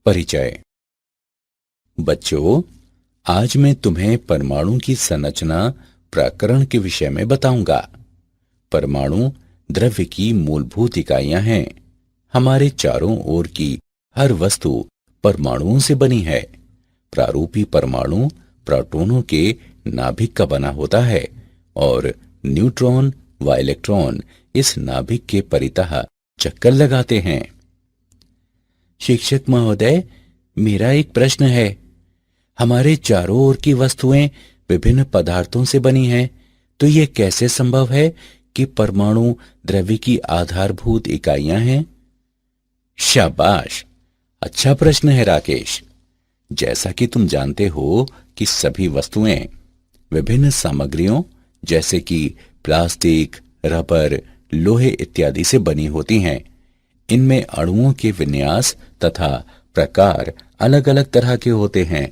परिचय। बच्चों, आज मैं तुम्हें परमाणु की संरचना प्रकरण के विषय में बताऊंगा। परमाणु द्रव्य की मूलभूत इकाइयां हैं। हमारे चारों ओर की हर वस्तु परमाणुओं से बनी है। प्रारूपी परमाणु प्रोटॉनों के नाभिक का बना होता है और न्यूट्रॉन व इलेक्ट्रॉन इस नाभिक के परितः चक्कर लगाते हैं। शिक्षक महोदय, मेरा एक प्रश्न है। हमारे चारों ओर की वस्तुएं विभिन्न पदार्थों से बनी हैं, तो यह कैसे संभव है कि परमाणु द्रव्य की आधारभूत इकाइयां हैं? शाबाश, अच्छा प्रश्न है राकेश। जैसा कि तुम जानते हो कि सभी वस्तुएं विभिन्न सामग्रियों जैसे कि प्लास्टिक, रबर, लोहे इत्यादि से बनी होती हैं। इनमें अणुओं के विन्यास तथा प्रकार अलग अलग तरह के होते हैं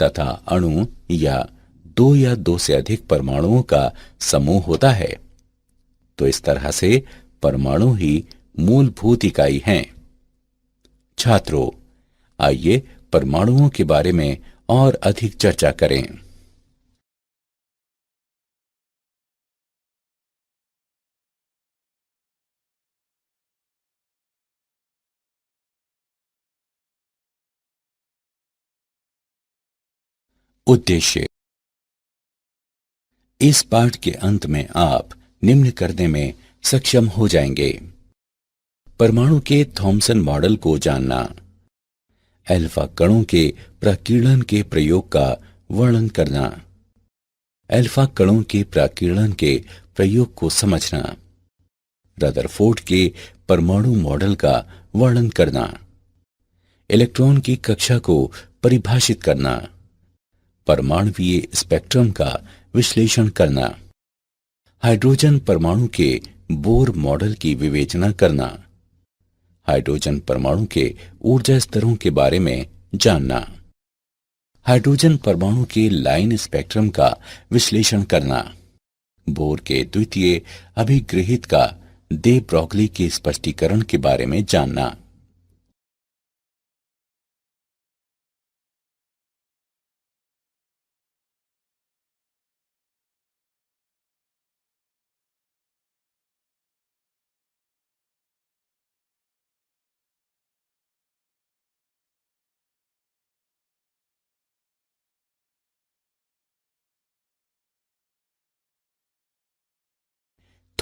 तथा अणु या दो से अधिक परमाणुओं का समूह होता है। तो इस तरह से परमाणु ही मूलभूत इकाई हैं। छात्रों, आइए परमाणुओं के बारे में और अधिक चर्चा करें। उद्देश्य। इस पाठ के अंत में आप निम्न करने में सक्षम हो जाएंगे। परमाणु के थॉमसन मॉडल को जानना, अल्फा कणों के प्रकीर्णन के प्रयोग का वर्णन करना, अल्फा कणों के प्रकीर्णन के प्रयोग को समझना, रदरफोर्ड के परमाणु मॉडल का वर्णन करना, इलेक्ट्रॉन की कक्षा को परिभाषित करना, परमाणुवीय स्पेक्ट्रम का विश्लेषण करना, हाइड्रोजन परमाणु के बोर मॉडल की विवेचना करना, हाइड्रोजन परमाणु के ऊर्जा स्तरों के बारे में जानना, हाइड्रोजन परमाणु के लाइन स्पेक्ट्रम का विश्लेषण करना, बोर के द्वितीय अभिगृहित का दे ब्रॉगली के स्पष्टीकरण के बारे में जानना।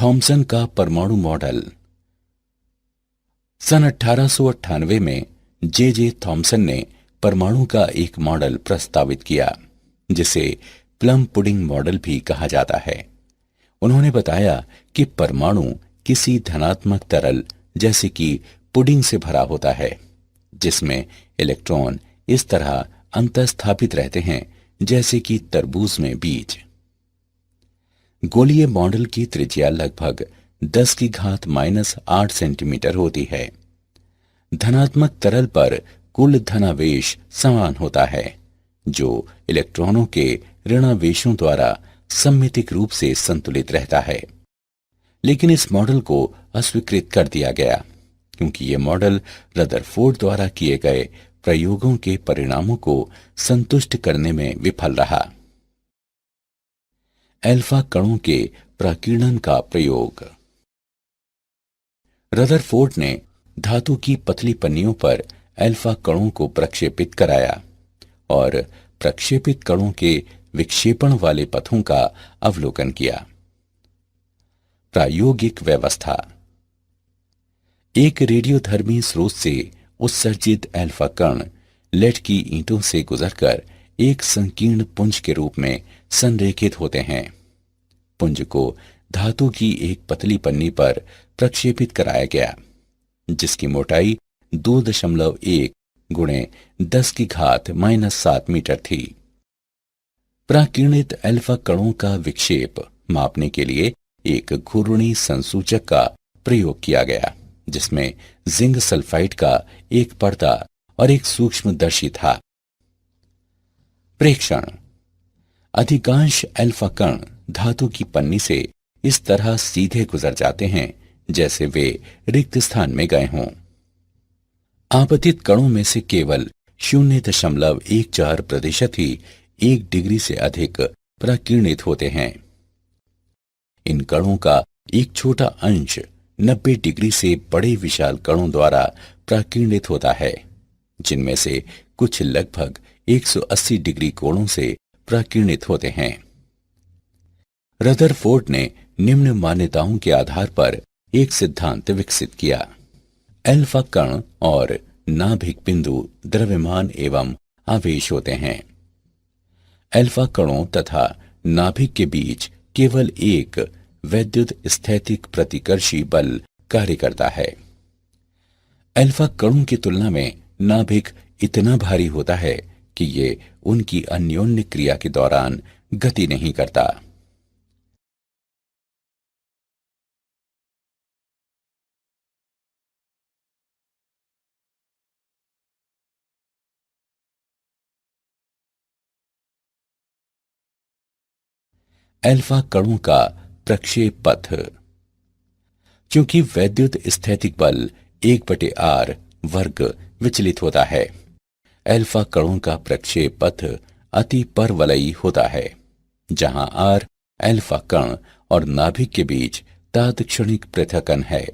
थॉमसन का परमाणु मॉडल। सन 1898 में जे थॉमसन ने परमाणु का एक मॉडल प्रस्तावित किया, जिसे प्लम पुडिंग मॉडल भी कहा जाता है। उन्होंने बताया कि परमाणु किसी धनात्मक तरल जैसे कि पुडिंग से भरा होता है, जिसमें इलेक्ट्रॉन इस तरह अंतःस्थापित रहते हैं जैसे कि तरबूज में बीज। गोलीय मॉडल की त्रिज्या लगभग 10⁻⁻8 सेंटीमीटर होती है। धनात्मक तरल पर कुल धनावेश समान होता है, जो इलेक्ट्रॉनों के ऋणावेशों द्वारा सममितिक रूप से संतुलित रहता है। लेकिन इस मॉडल को अस्वीकृत कर दिया गया क्योंकि यह मॉडल रदरफोर्ड द्वारा किए गए प्रयोगों के परिणामों को संतुष्ट करने में विफल रहा। अल्फा कणों के प्रकीर्णन का प्रयोग। रदरफोर्ड ने धातु की पतली पन्नियों पर अल्फा कणों को प्रक्षेपित कराया और प्रक्षेपित कणों के विक्षेपण वाले पथों का अवलोकन किया। प्रायोगिक व्यवस्था। एक रेडियोधर्मी स्रोत से उत्सर्जित अल्फा कण लेड की ईंटों से गुजरकर एक संकीर्ण पुंज के रूप में संरेखित होते हैं। पुंज को धातु की एक पतली पन्नी पर प्रक्षेपित कराया गया, जिसकी मोटाई 2.1 गुणे 10⁻⁻7 मीटर थी। प्राकीर्णित अल्फा कणों का विक्षेप मापने के लिए एक घूर्णी संसूचक का प्रयोग किया गया, जिसमें जिंक सल्फाइड का एक पर्दा और एक सूक्ष्मदर्शी था। प्रेक्षण। अधिकांश अल्फा कण धातु की पन्नी से इस तरह सीधे गुजर जाते हैं जैसे वे रिक्त स्थान में गए हों। आपतित कणों में से केवल 0.14% ही 1 डिग्री से अधिक प्रकीर्णित होते हैं। इन कणों का एक छोटा अंश 90 डिग्री से बड़े विशाल कणों द्वारा प्रकीर्णित होता है, जिनमें से कुछ लगभग 180 डिग्री कोणों से प्रकीर्णित होते हैं। रदरफोर्ड ने निम्न मान्यताओं के आधार पर एक सिद्धांत विकसित किया। अल्फा कण और नाभिक बिंदु द्रव्यमान एवं आवेश होते हैं। अल्फा कणों तथा नाभिक के बीच केवल एक वैद्युत स्थैतिक प्रतिकर्षी बल कार्य करता है। अल्फा कणों की तुलना में नाभिक इतना भारी होता है कि ये उनकी अन्योन्य क्रिया के दौरान गति नहीं करता। अल्फा कणों का प्रक्षेप पथ। क्योंकि वैद्युत स्थैतिक बल 1/r वर्ग विचलित होता है, अल्फा कणों का प्रक्षेप पथ अति परवलयी होता है, जहां r अल्फा कण और नाभिक के बीच तात्क्षणिक पृथक्कन है।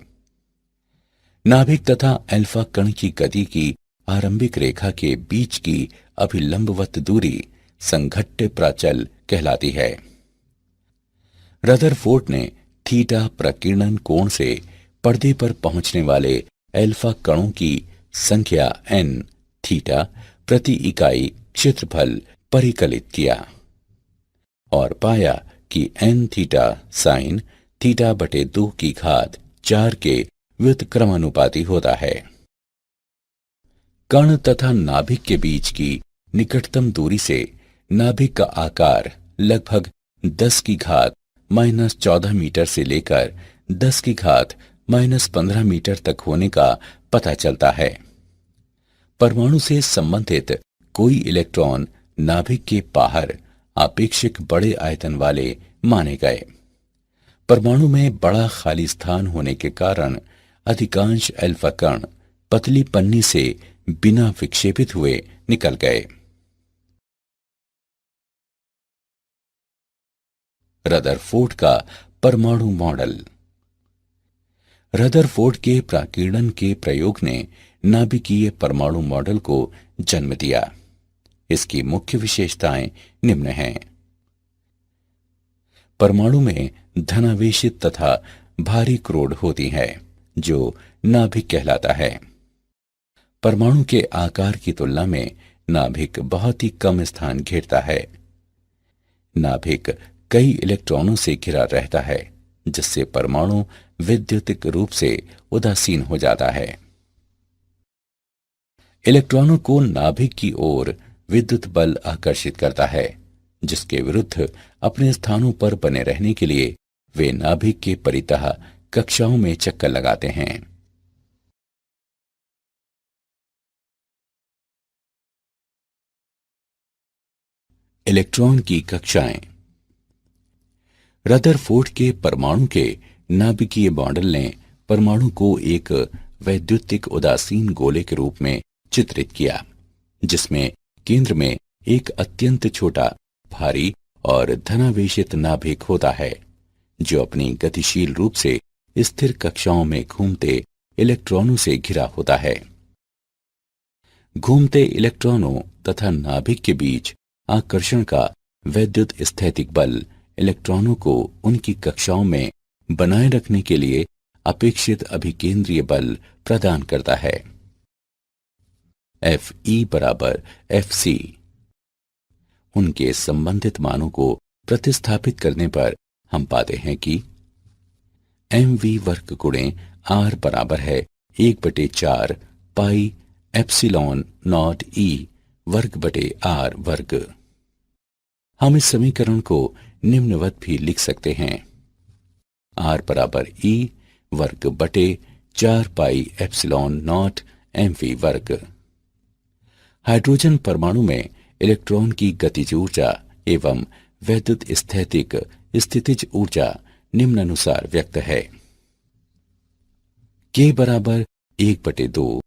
नाभिक तथा अल्फा कण की गति की आरंभिक रेखा के बीच की अभिलंबवत दूरी संघट्ट प्राचल कहलाती है। रदरफोर्ड ने थीटा प्रकीर्णन कोण से पर्दे पर पहुंचने वाले अल्फा कणों की संख्या n थीटा प्रति इकाई क्षेत्रफल परिकलित किया और पाया कि n थीटा साइन थीटा बटे 2 की घात 4 के व्युत्क्रमानुपाती होता है। कण तथा नाभिक के बीच की निकटतम दूरी से नाभिक का आकार लगभग 10 की घात -14 मीटर से लेकर 10 की घात -15 मीटर तक होने का पता चलता है। परमाणु से संबंधित कोई इलेक्ट्रॉन नाभिक के बाहर आपेक्षिक बड़े आयतन वाले माने गए। परमाणु में बड़ा खाली स्थान होने के कारण अधिकांश अल्फा कण पतली पन्नी से बिना विक्षेपित हुए निकल गए। रदरफोर्ड का परमाणु मॉडल। रदरफोर्ड के प्राकीर्णन के प्रयोग ने नाभिकीय परमाणु मॉडल को जन्म दिया। इसकी मुख्य विशेषताएं निम्न हैं। परमाणु में धनावेशित तथा भारी क्रोड होती है, जो नाभिक कहलाता है। परमाणु के आकार की तुलना में नाभिक बहुत ही कम स्थान घेरता है। नाभिक कई इलेक्ट्रॉनों से घिरा रहता है, जिससे परमाणु विद्युतिक रूप से उदासीन हो जाता है। इलेक्ट्रॉनों को नाभिक की ओर विद्युत बल आकर्षित करता है, जिसके विरुद्ध अपने स्थानों पर बने रहने के लिए वे नाभिक के परितः कक्षाओं में चक्कर लगाते हैं। इलेक्ट्रॉन की कक्षाएं। रदरफोर्ड के परमाणु के नाभिकीय मॉडल ने परमाणु को एक वैद्युतिक उदासीन गोले के रूप में चित्रित किया, जिसमें केंद्र में एक अत्यंत छोटा, भारी और धनावेशित नाभिक होता है, जो अपनी गतिशील रूप से स्थिर कक्षाओं में घूमते इलेक्ट्रॉनों से घिरा होता है। घूमते इलेक्ट्रॉनों तथा नाभिक के बीच आकर्षण का वैद्युत स्थैतिक बल इलेक्ट्रॉनों को उनकी कक्षाओं में बनाए रखने के लिए अपेक्षित अभिकेंद्रीय बल प्रदान करता है। Fe बराबर Fc। उनके संबंधित मानों को प्रतिस्थापित करने पर हम पाते हैं कि mv वर्ग गुणे r बराबर है 1/4 पाई एप्सिलॉन नॉट e वर्ग बटे r वर्ग। हम इस समीकरण को निम्नवत भी लिख सकते हैं। r बराबर e वर्ग बटे 4 पाई एप्सिलॉन नॉट mv वर्ग। हाइड्रोजन परमाणु में इलेक्ट्रॉन की गतिज ऊर्जा एवं वैद्युत स्थैतिक स्थितिज ऊर्जा निम्नानुसार व्यक्त है। K बराबर 1/2